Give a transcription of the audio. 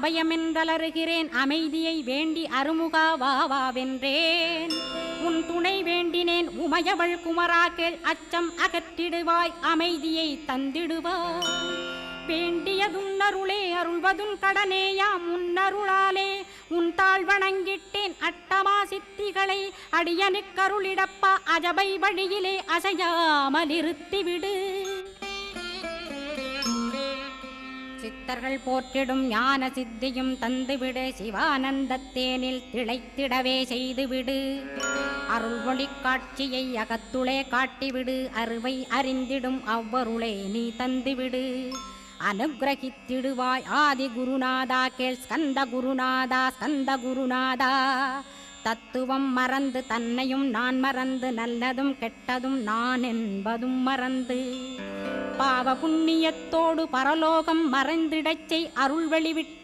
அபயமென்றலறுகிறேன் அமைதியை வேண்டி அருமுகா வாவென்றேன் உன் துணை வேண்டினேன் உமையவள் குமரா கேள் அச்சம் அகற்றிடுவாய் அமைதியை தந்திடுவாய் வேண்டியதும் அருளே அருள்வதும் கடனேயாம் உன்னருளாலே உன் தாழ் வணங்கிட்டேன் அட்டமா சித்திகளை அடியனுக்கருளிடப்பா அஜபை வழியிலே அசையாமல் இருத்திவிடு சித்தர்கள் போற்றிடும் ஞான சித்தியும் தந்துவிடு சிவானந்தத்தேனில் திளைத்திடவே செய்துவிடு அருள்மொழி காட்சியை அகத்துளே காட்டிவிடு அருவை அறிந்திடும் அவ்வருளே நீ தந்துவிடு அனுகிரகித்திடுவாய் ஆதி குருநாதா கேள் ஸ்கந்த குருநாதா தத்துவம் மறந்து தன்னையும் நான் மறந்து நல்லதும் கெட்டதும் நான் என்பதும் மறந்து பாவ புண்ணியத்தோடு பரலோகம் மறைந்திடச் செய் அருள் வெளிவிட்டு